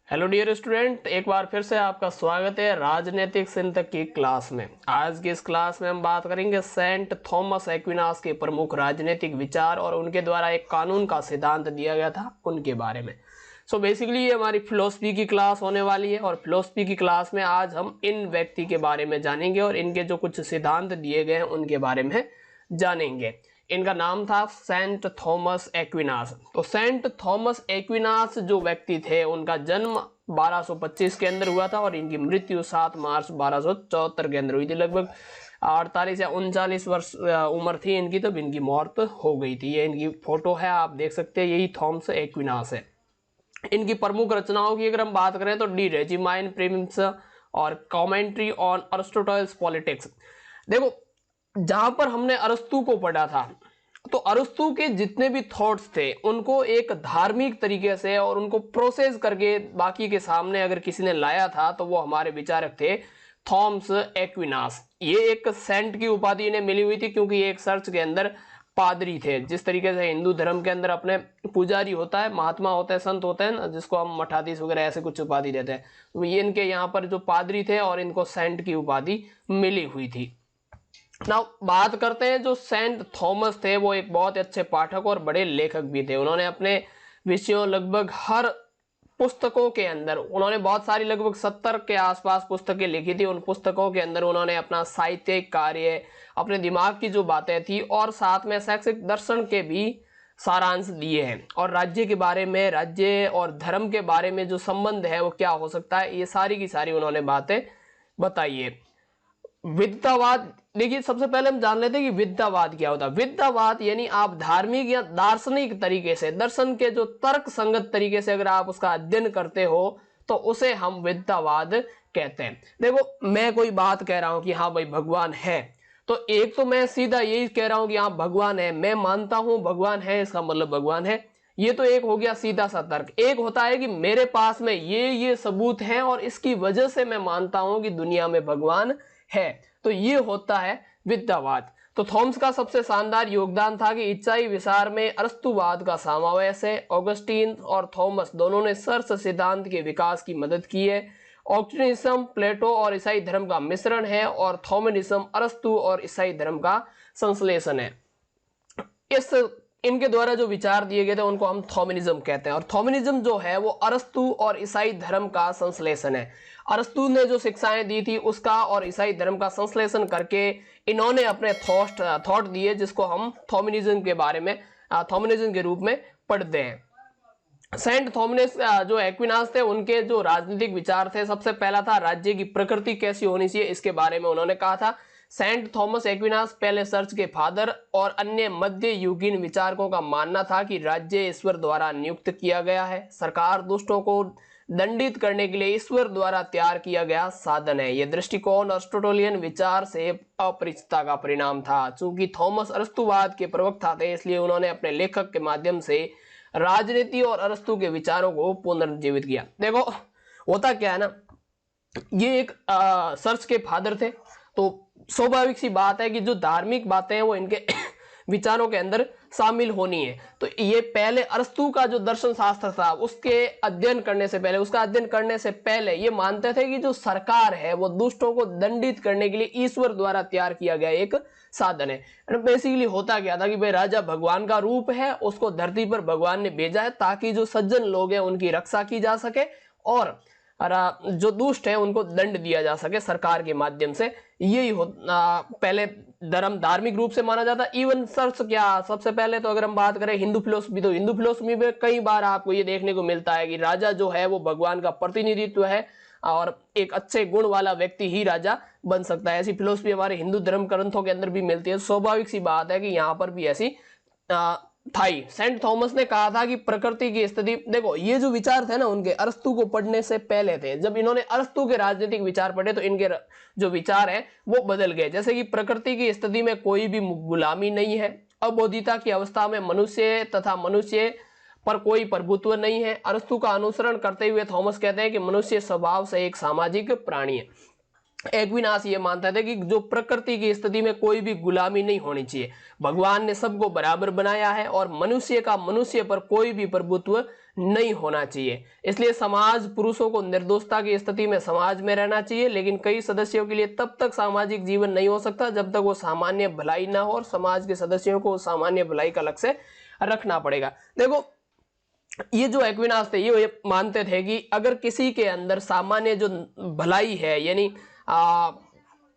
Hello dear student, एक बार फिर से आपका स्वागत है राजनीतिक सिंथक की क्लास में। आज की इस क्लास में हम बात करेंगे सेंट थॉमस एक्विनास के प्रमुख राजनीतिक विचार और उनके द्वारा एक कानून का सिद्धांत दिया गया था उनके बारे में। सो बेसिकली ये हमारी फिलोसफी की क्लास होने वाली है और फिलोसफी की क्लास में आज हम इन व्यक्ति के बारे में जानेंगे और इनके जो कुछ सिद्धांत दिए गए हैं उनके बारे में जानेंगे। इनका नाम था सेंट थॉमस एक्विनास। तो सेंट थॉमस एक्विनास जो व्यक्ति थे उनका जन्म 1225 के अंदर हुआ था और इनकी मृत्यु 7 मार्च 1274 के अंदर हुई थी। लगभग 48 या 39 वर्ष उम्र थी इनकी तब इनकी मौत हो गई थी। ये इनकी फोटो है, आप देख सकते हैं, यही थॉमस एक्विनास है। इनकी प्रमुख रचनाओं की अगर हम बात करें तो डी रेजिमाइन प्रीमिस और कमेंट्री ऑन अरिस्टोटल्स पॉलिटिक्स। देखो, जहां पर हमने अरस्तु को पढ़ा था तो अरस्तु के जितने भी थॉट्स थे उनको एक धार्मिक तरीके से और उनको प्रोसेस करके बाकी के सामने अगर किसी ने लाया था तो वो हमारे विचारक थे थॉमस एक्विनास। ये एक सेंट की उपाधि इन्हें मिली हुई थी क्योंकि ये एक चर्च के अंदर पादरी थे। जिस तरीके से हिंदू धर्म के अंदर अपने पुजारी होता है, महात्मा होते हैं, संत होते हैं ना, जिसको हम मठाधीश वगैरह ऐसे कुछ उपाधि देते हैं, तो ये इनके यहाँ पर जो पादरी थे और इनको सेंट की उपाधि मिली हुई थी। नाउ बात करते हैं, जो सेंट थॉमस थे वो एक बहुत अच्छे पाठक और बड़े लेखक भी थे। उन्होंने अपने विषयों लगभग हर पुस्तकों के अंदर उन्होंने बहुत सारी लगभग 70 के आसपास पुस्तकें लिखी थी। उन पुस्तकों के अंदर उन्होंने अपना साहित्यिक कार्य, अपने दिमाग की जो बातें थी और साथ में शैक्षिक दर्शन के भी सारांश दिए हैं और राज्य के बारे में, राज्य और धर्म के बारे में जो संबंध है वो क्या हो सकता है, ये सारी की सारी उन्होंने बातें बताई है। विद्यावाद, देखिए सबसे पहले हम जान लेते हैं कि विद्यावाद क्या होता है। विद्यावाद यानी आप धार्मिक या दार्शनिक तरीके से, दर्शन के जो तर्क संगत तरीके से अगर आप उसका अध्ययन करते हो तो उसे हम विद्यावाद कहते हैं। देखो, मैं कोई बात कह रहा हूं कि हाँ भाई भगवान है, तो एक तो मैं सीधा यही कह रहा हूं कि हाँ भगवान है, मैं मानता हूं भगवान है, इसका मतलब भगवान है। ये तो एक हो गया सीधा सा तर्क। एक होता है कि मेरे पास में ये सबूत हैं और इसकी वजह से मैं मानता हूं कि दुनिया में भगवान है, तो ये होता है विद्यावाद। तो थॉमस का सबसे शानदार योगदान था कि इच्छाई विचार में अरस्तुवाद का समावेश है। ऑगस्टीन और थॉमस दोनों ने सर्च सिद्धांत के विकास की मदद की है। ऑक्टिनिज्म प्लेटो और ईसाई धर्म का मिश्रण है और थॉमनिज्म अरस्तु और ईसाई धर्म का संश्लेषण है। इस इनके द्वारा जो विचार दिए गए थे उनको हम थॉमनिज्म कहते हैं और थॉमनिज्म जो है वो अरस्तु और ईसाई धर्म का संश्लेषण है। अरस्तु ने जो शिक्षाएं दी थी उसका और ईसाई धर्म का संश्लेषण करके इन्होंने अपने थॉट दिए, जिसको हम थॉमनिज्म के बारे में थॉमनिज्म के रूप में पढ़ते हैं। सेंट थॉमस जो एक्विनास थे उनके जो राजनीतिक विचार थे, सबसे पहला था राज्य की प्रकृति कैसी होनी चाहिए, इसके बारे में उन्होंने कहा था। सेंट थॉमस एक्विनास पहले चर्च के फादर और अन्य मध्य युगीन विचारकों का मानना था कि राज्य ईश्वर द्वारा नियुक्त किया गया है। सरकार दुष्टों को दंडित करने के लिए ईश्वर द्वारा तैयार किया गया साधन है। यह दृष्टिकोण अरिस्टोटेलियन विचार से अपरिचितता का परिणाम था। चूंकि थॉमस अरस्तुवाद के प्रवक्ता थे, इसलिए उन्होंने अपने लेखक के माध्यम से राजनीति और अरस्तु के विचारों को पुनर्जीवित किया। देखो, होता क्या है ना, ये एक सर्च के फादर थे, तो स्वाभाविक सी बात है कि जो धार्मिक बातें हैं वो इनके विचारों के अंदर शामिल होनी है। तो ये पहले अरस्तु का जो दर्शन शास्त्र था उसके अध्ययन करने से पहले, उसका अध्ययन करने से पहले ये मानते थे कि जो सरकार है वो दुष्टों को दंडित करने के लिए ईश्वर द्वारा तैयार किया गया एक साधन है। बेसिकली होता क्या था कि भाई राजा भगवान का रूप है, उसको धरती पर भगवान ने भेजा है ताकि जो सज्जन लोग हैं उनकी रक्षा की जा सके और जो दुष्ट है उनको दंड दिया जा सके सरकार के माध्यम से। यही पहले धर्म धार्मिक रूप से माना जाता। इवन सर्च क्या, सबसे पहले तो अगर हम बात करें हिंदू फिलोसफी, तो हिंदू फिलोसफी में कई बार आपको ये देखने को मिलता है कि राजा जो है वो भगवान का प्रतिनिधित्व है और एक अच्छे गुण वाला व्यक्ति ही राजा बन सकता है। ऐसी फिलोसफी हमारे हिंदू धर्म ग्रंथों के अंदर भी मिलती है। स्वाभाविक सी बात है कि यहाँ पर भी ऐसी थाई। सेंट थॉमस ने कहा था कि प्रकृति की स्थिति, देखो ये जो विचार थे ना उनके अरस्तु को पढ़ने से पहले थे। जब इन्होंने अरस्तु के राजनीतिक विचार पढ़े तो इनके जो विचार है वो बदल गए। जैसे कि प्रकृति की स्थिति में कोई भी गुलामी नहीं है, अबोधिता की अवस्था में मनुष्य तथा मनुष्य पर कोई प्रभुत्व नहीं है। अरस्तु का अनुसरण करते हुए थॉमस कहते हैं कि मनुष्य स्वभाव से एक सामाजिक प्राणी है। एक्विनास ये मानता था कि जो प्रकृति की स्थिति में कोई भी गुलामी नहीं होनी चाहिए, भगवान ने सबको बराबर बनाया है और मनुष्य का मनुष्य पर कोई भी प्रभुत्व नहीं होना चाहिए। इसलिए समाज पुरुषों को निर्दोषता की स्थिति में समाज में रहना चाहिए, लेकिन कई सदस्यों के लिए तब तक सामाजिक जीवन नहीं हो सकता जब तक वो सामान्य भलाई ना हो, और समाज के सदस्यों को सामान्य भलाई का लक्ष्य रखना पड़ेगा। देखो, ये जो एक्विनास थे ये मानते थे कि अगर किसी के अंदर सामान्य जो भलाई है, यानी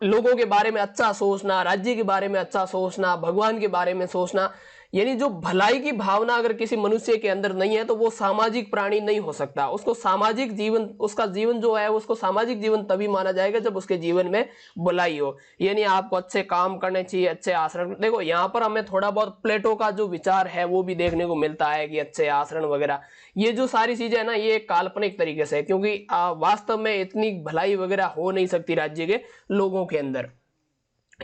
लोगों के बारे में अच्छा सोचना, राज्य के बारे में अच्छा सोचना, भगवान के बारे में सोचना, यानी जो भलाई की भावना अगर किसी मनुष्य के अंदर नहीं है तो वो सामाजिक प्राणी नहीं हो सकता। उसको सामाजिक जीवन, उसका जीवन जो है उसको सामाजिक जीवन तभी माना जाएगा जब उसके जीवन में भलाई हो। यानी आपको अच्छे काम करने चाहिए, अच्छे आचरण। देखो, यहाँ पर हमें थोड़ा बहुत प्लेटो का जो विचार है वो भी देखने को मिलता है कि अच्छे आचरण वगैरह, ये जो सारी चीजें है ना, ये काल्पनिक तरीके से है, क्योंकि वास्तव में इतनी भलाई वगैरह हो नहीं सकती राज्य के लोगों के अंदर।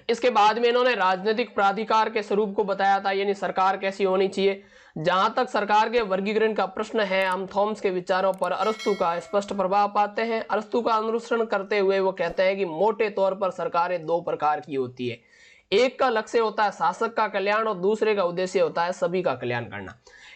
इसके बाद में इन्होंने राजनीतिक प्राधिकार के स्वरूप को बताया था, यानी सरकार कैसी होनी चाहिए। जहां तक सरकार के वर्गीकरण का प्रश्न है, हम थॉमस के विचारों पर अरस्तु का स्पष्ट प्रभाव पाते हैं। अरस्तु का अनुसरण करते हुए वो कहते हैं कि मोटे तौर पर सरकारें दो प्रकार की होती है। एक का लक्ष्य होता है शासक का कल्याण और दूसरे का उद्देश्य होता है सभी का कल्याण करना।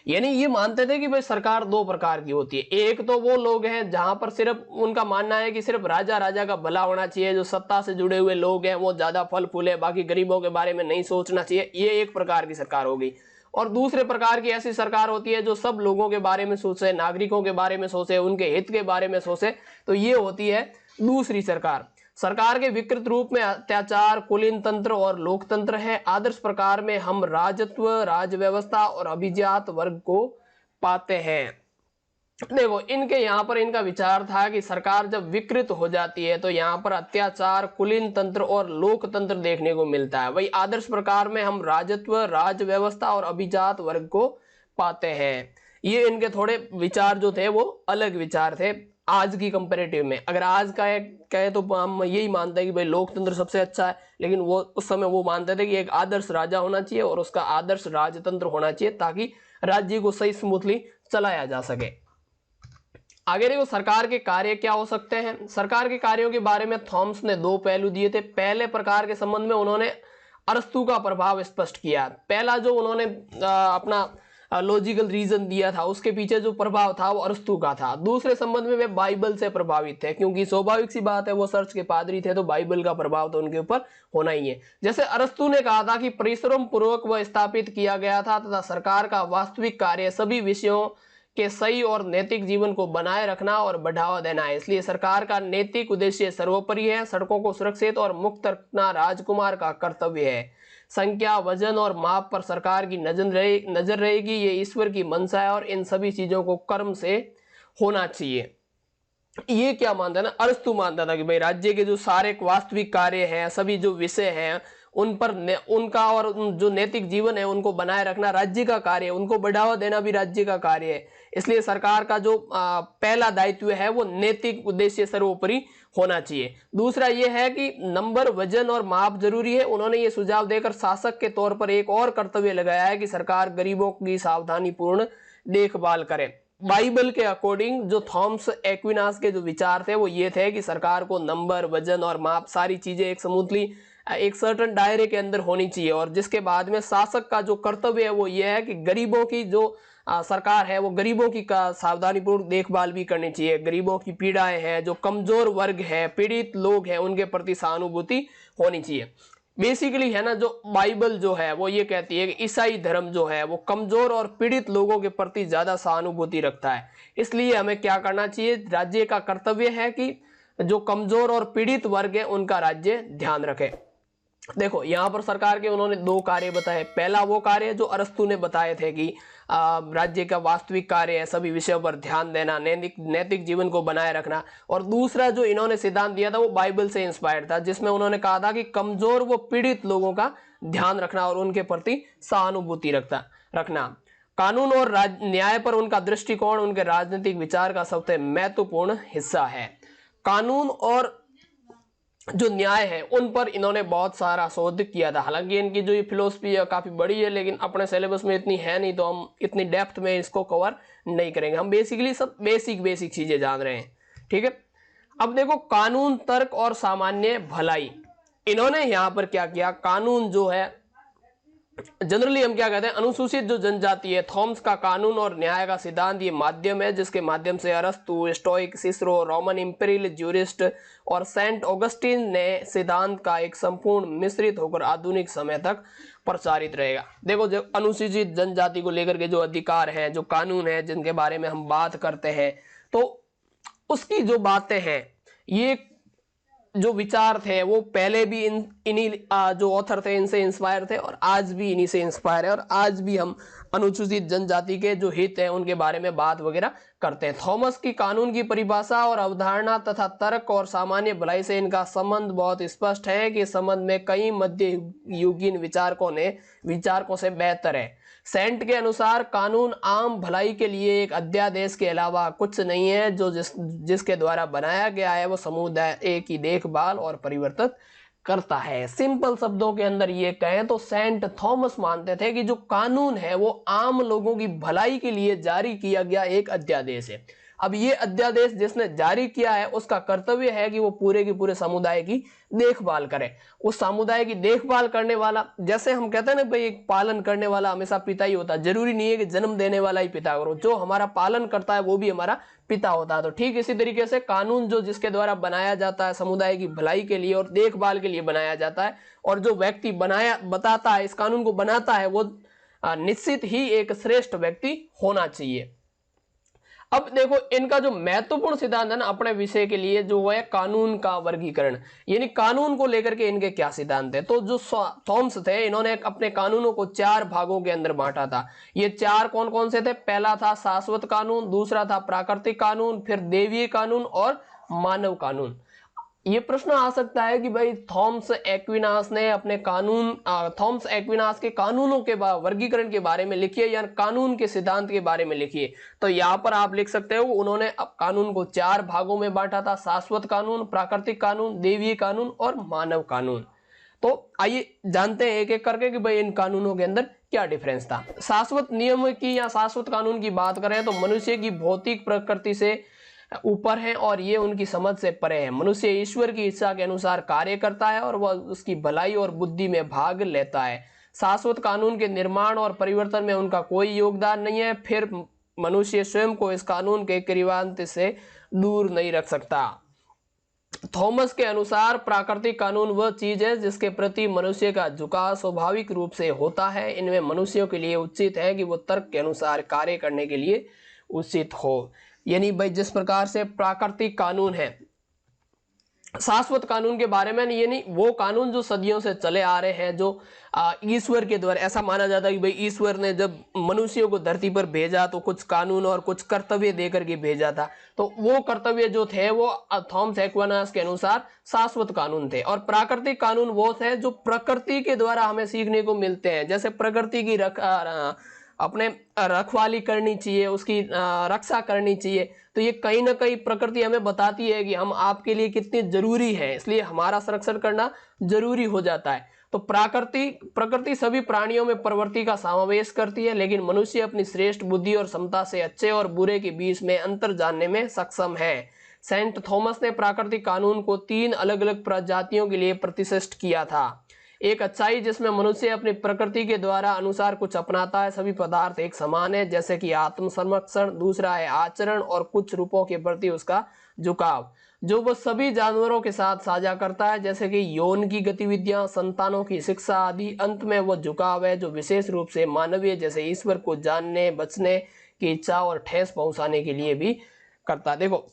यानी ये मानते थे कि भाई सरकार दो प्रकार की होती है। एक तो वो लोग हैं जहां पर सिर्फ उनका मानना है कि सिर्फ राजा का भला होना चाहिए, जो सत्ता से जुड़े हुए लोग हैं वो ज्यादा फल फूले, बाकी गरीबों के बारे में नहीं सोचना चाहिए। ये एक प्रकार की सरकार होगी। और दूसरे प्रकार की ऐसी सरकार होती है जो सब लोगों के बारे में सोचे, नागरिकों के बारे में सोचे, उनके हित के बारे में सोचे, तो ये होती है दूसरी सरकार। सरकार के विकृत रूप में अत्याचार, कुलीन तंत्र और लोकतंत्र है। आदर्श प्रकार में हम राजत्व, राज व्यवस्था और अभिजात वर्ग को पाते हैं। देखो, इनके यहाँ पर इनका विचार था कि सरकार जब विकृत हो जाती है तो यहाँ पर अत्याचार, कुलीन तंत्र और लोकतंत्र देखने को मिलता है। वही आदर्श प्रकार में हम राजत्व, राज व्यवस्था और अभिजात वर्ग को पाते हैं। ये इनके थोड़े विचार जो थे वो अलग विचार थे आज की कंपैरेटिव में। अगर आज का कहे तो हम यही मानते हैं कि भाई लोकतंत्र सबसे अच्छा है, लेकिन वो उस समय वो मानते थे कि एक आदर्श राजा होना चाहिए और उसका आदर्श राजतंत्र होना चाहिए ताकि राज्य को सही स्मूथली चलाया जा सके। आगे देखो, सरकार के कार्य क्या हो सकते हैं। सरकार के कार्यों के बारे में थॉमस ने दो पहलू दिए थे। पहले प्रकार के संबंध में उन्होंने अरस्तु का प्रभाव स्पष्ट किया। पहला जो उन्होंने अपना लॉजिकल रीजन दिया था, उसके पीछे जो प्रभाव था वो अरस्तु का था। दूसरे संबंध में वे बाइबल से प्रभावित थे, क्योंकि स्वाभाविक सी बात है वो चर्च के पादरी थे तो बाइबल का प्रभाव तो उनके ऊपर होना ही है। जैसे अरस्तु ने कहा था कि परिश्रम पूर्वक वह स्थापित किया गया था तथा सरकार का वास्तविक कार्य सभी विषयों के सही और नैतिक जीवन को बनाए रखना और बढ़ावा देना है। इसलिए सरकार का नैतिक उद्देश्य सर्वोपरि है। सड़कों को सुरक्षित और मुक्त रखना राजकुमार का कर्तव्य है। संख्या, वजन और माप पर सरकार की नजर रहेगी, ये ईश्वर की मंशा है और इन सभी चीजों को कर्म से होना चाहिए। ये क्या मानता है ना, अरस्तु मानता था कि भाई राज्य के जो सारे वास्तविक कार्य हैं, सभी जो विषय हैं, उन पर उनका और जो नैतिक जीवन है उनको बनाए रखना राज्य का कार्य है, उनको बढ़ावा देना भी राज्य का कार्य है। इसलिए सरकार का जो पहला दायित्व है वो नैतिक उद्देश्य सर्वोपरि होना चाहिए। दूसरा ये है कि नंबर, वजन और माप जरूरी है। उन्होंने ये सुझाव देकर शासक के तौर पर एक और कर्तव्य लगाया है कि सरकार गरीबों की सावधानी पूर्ण देखभाल करे। बाइबल के अकॉर्डिंग जो थॉमस एक्विनास के जो विचार थे वो ये थे कि सरकार को नंबर, वजन और माप सारी चीजें एक स्मूथली एक सर्टन दायरे के अंदर होनी चाहिए, और जिसके बाद में शासक का जो कर्तव्य है वो ये है कि गरीबों की जो सरकार है वो गरीबों की सावधानी पूर्वक देखभाल भी करनी चाहिए। गरीबों की पीड़ाएं हैं, जो कमजोर वर्ग है, पीड़ित लोग हैं, उनके प्रति सहानुभूति होनी चाहिए। बेसिकली है ना, जो बाइबल जो है वो ये कहती है कि ईसाई धर्म जो है वो कमजोर और पीड़ित लोगों के प्रति ज्यादा सहानुभूति रखता है। इसलिए हमें क्या करना चाहिए, राज्य का कर्तव्य है कि जो कमजोर और पीड़ित वर्ग है उनका राज्य ध्यान रखे। देखो, यहाँ पर सरकार के उन्होंने दो कार्य बताए। पहला वो कार्य जो अरस्तु ने बताए थे कि राज्य का वास्तविक कार्य है सभी विषयों पर ध्यान देना, नैतिक जीवन को बनाए रखना। और दूसरा जो इन्होंने सिद्धांत दिया था वो बाइबल से इंस्पायर्ड था, जिसमें उन्होंने कहा था कि कमजोर व पीड़ित लोगों का ध्यान रखना और उनके प्रति सहानुभूति रखना। कानून और न्याय पर उनका दृष्टिकोण उनके राजनीतिक विचार का सबसे महत्वपूर्ण हिस्सा है। कानून और जो न्याय है उन पर इन्होंने बहुत सारा शोध किया था। हालांकि इनकी जो ये फिलोसफी है काफी बड़ी है, लेकिन अपने सिलेबस में इतनी है नहीं तो हम इतनी डेप्थ में इसको कवर नहीं करेंगे। हम बेसिकली सब बेसिक चीजें जान रहे हैं, ठीक है। अब देखो, कानून, तर्क और सामान्य भलाई, इन्होंने यहाँ पर क्या किया, कानून जो है जनरली हम क्या कहते हैं, अनुसूचित जो जनजाति है, थॉम्स का कानून और न्याय का सिद्धांत ये माध्यम है जिसके माध्यम से अरस्तु, stoic, Cicero, Roman imperial jurist और सेंट ऑगस्टिन ने सिद्धांत का एक संपूर्ण मिश्रित होकर आधुनिक समय तक प्रचारित रहेगा। देखो, जो अनुसूचित जनजाति को लेकर के जो अधिकार हैं, जो कानून है, जिनके बारे में हम बात करते हैं, तो उसकी जो बातें हैं, ये जो विचार थे वो पहले भी इन्हीं जो ऑथर थे इनसे इंस्पायर थे और आज भी इन्हीं से इंस्पायर है, और आज भी हम अनुसूचित जनजाति के जो हित हैं उनके बारे में बात वगैरह करते हैं। थॉमस की कानून की परिभाषा और अवधारणा तथा तर्क और सामान्य भलाई से इनका संबंध बहुत स्पष्ट है कि संबंध में कई मध्य युगीन विचारकों से बेहतर है। सेंट के अनुसार कानून आम भलाई के लिए एक अध्यादेश के अलावा कुछ नहीं है, जो जिसके द्वारा बनाया गया है वो समुदाय की देखभाल और परिवर्तन करता है। सिंपल शब्दों के अंदर ये कहें तो सेंट थॉमस मानते थे कि जो कानून है वो आम लोगों की भलाई के लिए जारी किया गया एक अध्यादेश है। अब ये अध्यादेश जिसने जारी किया है उसका कर्तव्य है कि वो पूरे के पूरे समुदाय की देखभाल करे। उस समुदाय की देखभाल करने वाला, जैसे हम कहते हैं ना भाई, एक पालन करने वाला हमेशा पिता ही होता है। जरूरी नहीं है कि जन्म देने वाला ही पिता करो, जो हमारा पालन करता है वो भी हमारा पिता होता है। तो ठीक इसी तरीके से कानून जो जिसके द्वारा बनाया जाता है समुदाय की भलाई के लिए और देखभाल के लिए बनाया जाता है, और जो व्यक्ति बताता है, इस कानून को बनाता है, वो निश्चित ही एक श्रेष्ठ व्यक्ति होना चाहिए। अब देखो, इनका जो महत्वपूर्ण सिद्धांत है ना अपने विषय के लिए, जो है कानून का वर्गीकरण, यानी कानून को लेकर के इनके क्या सिद्धांत है। तो जो थॉम्स थे, इन्होंने अपने कानूनों को 4 भागों के अंदर बांटा था। ये 4 कौन कौन से थे? पहला था शाश्वत कानून, दूसरा था प्राकृतिक कानून, फिर देवीय कानून और मानव कानून। ये प्रश्न आ सकता है कि भाई थॉमस एक्विनास ने अपने थॉमस एक्विनास के कानूनों के वर्गीकरण के बारे में लिखिए या कानून के सिद्धांत के बारे में लिखिए। तो यहाँ पर आप लिख सकते हो, उन्होंने कानून को 4 भागों में बांटा था: शाश्वत कानून, प्राकृतिक कानून, देवीय कानून और मानव कानून। तो आइए जानते हैं एक एक करके कि भाई इन कानूनों के अंदर क्या डिफरेंस था। शाश्वत नियम की या शाश्वत कानून की बात करें तो मनुष्य की भौतिक प्रकृति से ऊपर है और ये उनकी समझ से परे है। मनुष्य ईश्वर की इच्छा के अनुसार कार्य करता है और वह उसकी भलाई और बुद्धि में भाग लेता है। शाश्वत कानून के निर्माण और परिवर्तन में उनका कोई योगदान नहीं है। फिर मनुष्य स्वयं को इस कानून के क्रियान्वयन से दूर नहीं रख सकता। थॉमस के अनुसार प्राकृतिक कानून वह चीज है जिसके प्रति मनुष्य का झुकाव स्वाभाविक रूप से होता है। इनमें मनुष्यों के लिए उचित है कि वो तर्क के अनुसार कार्य करने के लिए उचित हो। यानी भाई जिस प्रकार से प्राकृतिक कानून है, शाश्वत कानून के बारे में यानी वो कानून जो सदियों से चले आ रहे हैं, जो ईश्वर के द्वारा, ऐसा माना जाता है कि भाई ईश्वर ने जब मनुष्यों को धरती पर भेजा तो कुछ कानून और कुछ कर्तव्य देकर के भेजा था। तो वो कर्तव्य जो थे वो थॉमस एक्विनास के अनुसार शाश्वत कानून थे। और प्राकृतिक कानून वो थे जो प्रकृति के द्वारा हमें सीखने को मिलते हैं। जैसे प्रकृति की अपने रखवाली करनी चाहिए, उसकी रक्षा करनी चाहिए। तो ये कहीं ना कहीं प्रकृति हमें बताती है कि हम आपके लिए कितनी जरूरी है, इसलिए हमारा संरक्षण करना जरूरी हो जाता है। तो प्रकृति सभी प्राणियों में प्रवृत्ति का समावेश करती है, लेकिन मनुष्य अपनी श्रेष्ठ बुद्धि और क्षमता से अच्छे और बुरे के बीच में अंतर जानने में सक्षम है। सेंट थॉमस ने प्राकृतिक कानून को 3 अलग अलग प्रजातियों के लिए प्रतिष्ठित किया था। एक अच्छाई जिसमें मनुष्य अपनी प्रकृति के द्वारा अनुसार कुछ अपनाता है, सभी पदार्थ एक समान है, जैसे कि आत्म संरक्षण। दूसरा है आचरण और कुछ रूपों के प्रति उसका झुकाव, जो वह सभी जानवरों के साथ साझा करता है, जैसे कि यौन की गतिविधियां, संतानों की शिक्षा आदि। अंत में वह झुकाव है जो विशेष रूप से मानवीय, जैसे ईश्वर को जानने, बचने की इच्छा और ठेस पहुंचाने के लिए भी करता है। देखो,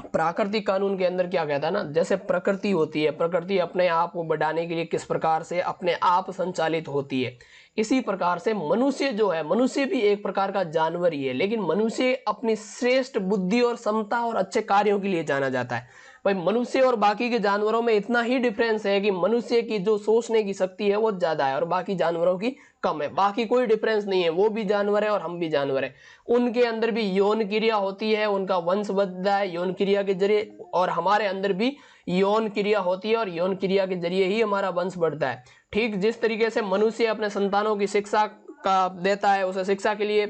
प्राकृतिक कानून के अंदर क्या कहता है ना, जैसे प्रकृति होती है, प्रकृति अपने आप को बढ़ाने के लिए किस प्रकार से अपने आप संचालित होती है, इसी प्रकार से मनुष्य जो है, मनुष्य भी एक प्रकार का जानवर ही है, लेकिन मनुष्य अपनी श्रेष्ठ बुद्धि और क्षमता और अच्छे कार्यों के लिए जाना जाता है। भाई मनुष्य और बाकी के जानवरों में इतना ही डिफरेंस है कि मनुष्य की जो सोचने की शक्ति है वो ज्यादा है और बाकी जानवरों की कम है। बाकी कोई डिफरेंस नहीं है, वो भी जानवर है और हम भी जानवर है। उनके अंदर भी यौन क्रिया होती है, उनका वंश बढ़ता है यौन क्रिया के जरिए, और हमारे अंदर भी यौन क्रिया होती है और यौन क्रिया के जरिए ही हमारा वंश बढ़ता है। ठीक जिस तरीके से मनुष्य अपने संतानों की शिक्षा का देता है, उसे शिक्षा के लिए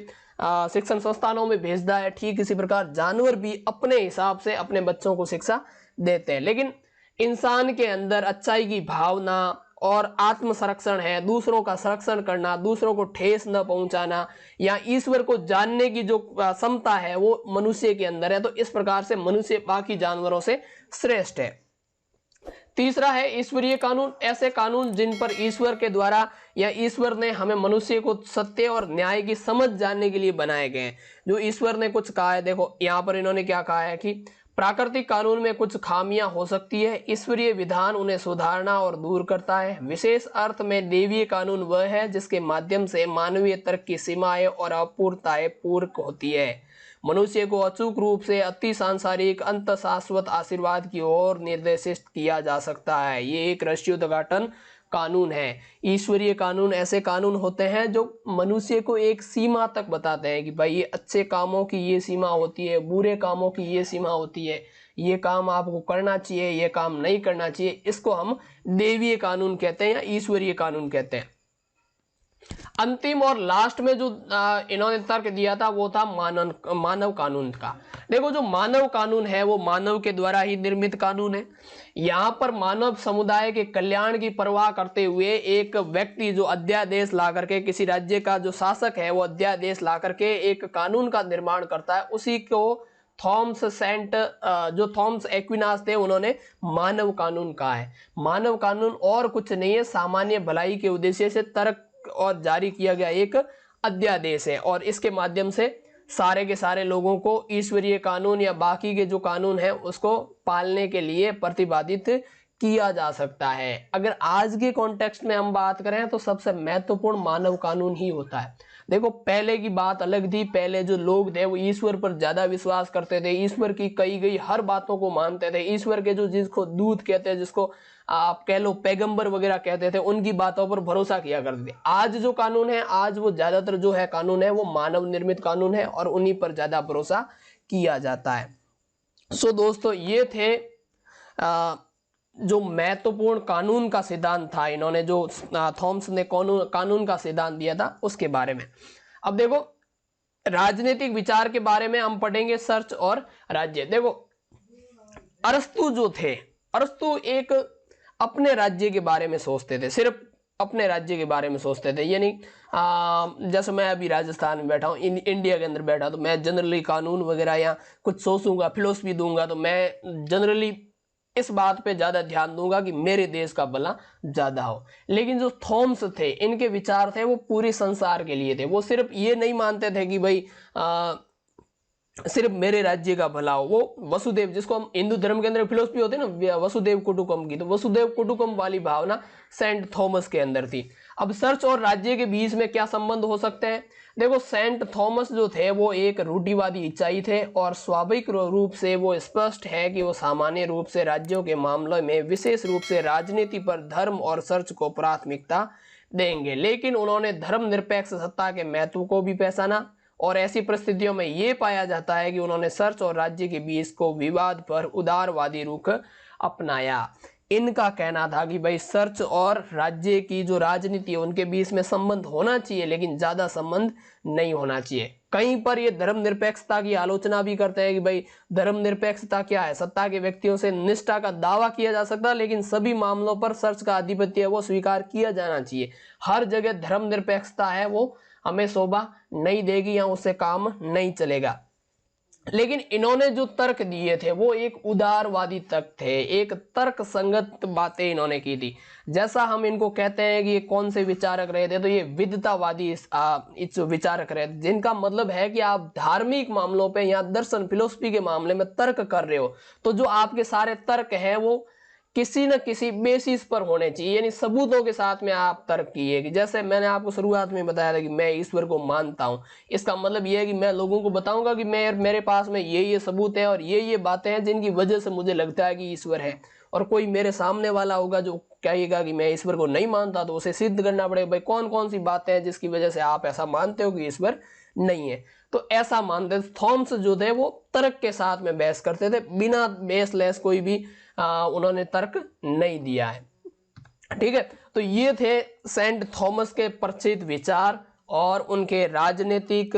शिक्षण संस्थानों में भेजता है, ठीक इसी प्रकार जानवर भी अपने हिसाब से अपने बच्चों को शिक्षा देते हैं। लेकिन इंसान के अंदर अच्छाई की भावना और आत्म संरक्षण है, दूसरों का संरक्षण करना, दूसरों को ठेस न पहुंचाना, या ईश्वर को जानने की जो क्षमता है वो मनुष्य के अंदर है। तो इस प्रकार से मनुष्य बाकी जानवरों से श्रेष्ठ है। तीसरा है ईश्वरीय कानून, ऐसे कानून जिन पर ईश्वर के द्वारा या ईश्वर ने हमें मनुष्य को सत्य और न्याय की समझ जानने के लिए बनाए गए हैं। जो ईश्वर ने कुछ कहा है, देखो यहाँ पर इन्होंने क्या कहा है कि प्राकृतिक कानून में कुछ खामियां हो सकती है, ईश्वरीय विधान उन्हें सुधारना और दूर करता है। विशेष अर्थ में दैवीय कानून वह है जिसके माध्यम से मानवीय तर्क की सीमाएं और अपूर्णताएं पूर्ण होती है। मनुष्य को अचूक रूप से अति सांसारिक अंत शाश्वत आशीर्वाद की ओर निर्देशित किया जा सकता है। ये एक रहस्योद्घाटन कानून है। ईश्वरीय कानून ऐसे कानून होते हैं जो मनुष्य को एक सीमा तक बताते हैं कि भाई ये अच्छे कामों की ये सीमा होती है, बुरे कामों की ये सीमा होती है, ये काम आपको करना चाहिए, ये काम नहीं करना चाहिए। इसको हम दैवीय कानून कहते हैं या ईश्वरीय कानून कहते हैं। अंतिम और लास्ट में जो इन्होंने तर्क दिया था वो था मानव कानून का। देखो जो मानव कानून है वो मानव के द्वारा ही निर्मित कानून है। यहाँ पर मानव समुदाय के कल्याण की परवाह करते हुए एक व्यक्ति जो अध्यादेश ला करके, किसी राज्य का जो शासक है वो अध्यादेश ला करके एक कानून का निर्माण करता है, उसी को थॉमस एक्विनास थे, उन्होंने मानव कानून कहा है। मानव कानून और कुछ नहीं है, सामान्य भलाई के उद्देश्य से तर्क और जारी किया गया एक अध्यादेश है, और इसके माध्यम से सारे के सारे लोगों को ईश्वरीय कानून या बाकी के जो कानून है उसको पालने के लिए प्रतिपादित किया जा सकता है। अगर आज के कॉन्टेक्स्ट में हम बात करें तो सबसे महत्वपूर्ण मानव कानून ही होता है। देखो पहले की बात अलग थी, पहले जो लोग थे वो ईश्वर पर ज्यादा विश्वास करते थे, ईश्वर की कही गई हर बातों को मानते थे, ईश्वर के जो जिसको दूत कहते हैं, जिसको आप कह लो पैगंबर वगैरह कहते थे, उनकी बातों पर भरोसा किया करते थे। आज जो कानून है, आज वो ज्यादातर जो है कानून है वो मानव निर्मित कानून है और उन्हीं पर ज्यादा भरोसा किया जाता है। सो दोस्तों ये थे जो महत्वपूर्ण कानून का सिद्धांत था, इन्होंने जो थॉमस ने कानून का सिद्धांत दिया था उसके बारे में। अब देखो राजनीतिक विचार के बारे में हम पढ़ेंगे, सर्च और राज्य। देखो अरस्तु जो थे, अरस्तु एक अपने राज्य के बारे में सोचते थे, सिर्फ अपने राज्य के बारे में सोचते थे। यानी जैसे मैं अभी राजस्थान में बैठा हूँ, इंडिया के अंदर बैठा, तो मैं जनरली कानून वगैरह या कुछ सोचूंगा, फिलोसफी दूंगा, तो मैं जनरली इस बात पे ज्यादा ध्यान दूंगा कि मेरे देश का भला ज्यादा हो। लेकिन जो थॉमस थे, इनके विचार थे वो पूरे संसार के लिए थे। वो सिर्फ ये नहीं मानते थे कि भाई सिर्फ मेरे राज्य का भला हो। वो वसुदेव, जिसको हम हिंदू धर्म के अंदर फिलोसफी होती है ना वसुदेव कुटुंबकम की, तो वसुदेव कुटुंबकम वाली भावना सेंट थॉमस के अंदर थी। अब सर्च और राज्य के बीच में क्या संबंध हो सकते हैं? देखो सेंट थॉमस जो थे वो एक रूढ़िवादी ईसाई थे और स्वाभाविक रूप से वो स्पष्ट है कि वो सामान्य रूप से राज्यों के मामलों में विशेष रूप से राजनीति पर धर्म और सर्च को प्राथमिकता देंगे। लेकिन उन्होंने धर्मनिरपेक्ष सत्ता के महत्व को भी पहचाना और ऐसी परिस्थितियों में ये पाया जाता है कि उन्होंने सर्च और राज्य के बीच को विवाद पर उदारवादी रुख अपनाया। इनका कहना था कि भाई सर्च और राज्य की जो राजनीति है उनके बीच में संबंध होना चाहिए, लेकिन ज्यादा संबंध नहीं होना चाहिए। कहीं पर ये धर्मनिरपेक्षता की आलोचना भी करते हैं कि भाई धर्मनिरपेक्षता क्या है, सत्ता के व्यक्तियों से निष्ठा का दावा किया जा सकता है, लेकिन सभी मामलों पर सर्च का आधिपत्य है वो स्वीकार किया जाना चाहिए। हर जगह धर्मनिरपेक्षता है वो हमें शोभा नहीं देगी या उससे काम नहीं चलेगा। लेकिन इन्होंने जो तर्क दिए थे वो एक उदारवादी तर्क थे, एक तर्क संगत बातें इन्होंने की थी। जैसा हम इनको कहते हैं कि ये कौन से विचारक रहे थे, तो ये विद्वतावादी इस विचारक रहे थे, जिनका मतलब है कि आप धार्मिक मामलों पे या दर्शन फिलोसफी के मामले में तर्क कर रहे हो तो जो आपके सारे तर्क हैं वो किसी न किसी बेसिस पर होने चाहिए, यानी सबूतों के साथ में आप तर्क किए। कि जैसे मैंने आपको शुरुआत में बताया था कि मैं ईश्वर को मानता हूं, इसका मतलब यह है कि मैं लोगों को बताऊंगा कि मेरे पास में ये सबूत है और ये बातें हैं जिनकी वजह से मुझे लगता है कि ईश्वर है। और कोई मेरे सामने वाला होगा जो कहेगा कि मैं ईश्वर को नहीं मानता, तो उसे सिद्ध करना पड़ेगा भाई कौन कौन सी बातें हैं जिसकी वजह से आप ऐसा मानते हो कि ईश्वर नहीं है। तो ऐसा मानते थे थॉमस जो थे, वो तर्क के साथ में बहस करते थे, बिना बेसलेस कोई भी उन्होंने तर्क नहीं दिया है। ठीक है, तो ये थे सेंट थॉमस के प्रचलित विचार और उनके राजनीतिक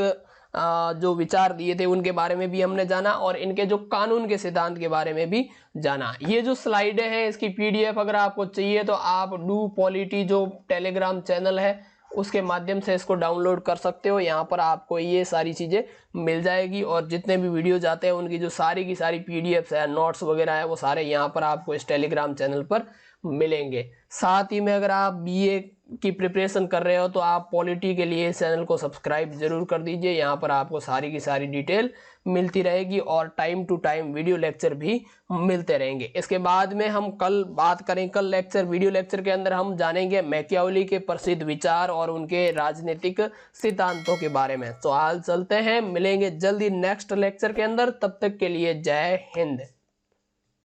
जो विचार दिए थे उनके बारे में भी हमने जाना और इनके जो कानून के सिद्धांत के बारे में भी जाना। ये जो स्लाइडें हैं इसकी पीडीएफ अगर आपको चाहिए तो आप डू पॉलिटी जो टेलीग्राम चैनल है उसके माध्यम से इसको डाउनलोड कर सकते हो। यहाँ पर आपको ये सारी चीज़ें मिल जाएगी और जितने भी वीडियो जाते हैं उनकी जो सारी की सारी पीडीएफ्स है, नोट्स वगैरह है, वो सारे यहाँ पर आपको इस टेलीग्राम चैनल पर मिलेंगे। साथ ही में अगर आप बीए की प्रिपरेशन कर रहे हो तो आप पॉलिटी के लिए इस चैनल को सब्सक्राइब जरूर कर दीजिए। यहाँ पर आपको सारी की सारी डिटेल मिलती रहेगी और time to time video lecture भी मिलते रहेंगे। इसके बाद में हम कल बात करें, कल लेक्चर वीडियो लेक्चर के अंदर हम जानेंगे मैकियावेली के प्रसिद्ध विचार और उनके राजनीतिक सिद्धांतों के बारे में। तो हाल चलते हैं, मिलेंगे जल्दी नेक्स्ट लेक्चर के अंदर। तब तक के लिए जय हिंद।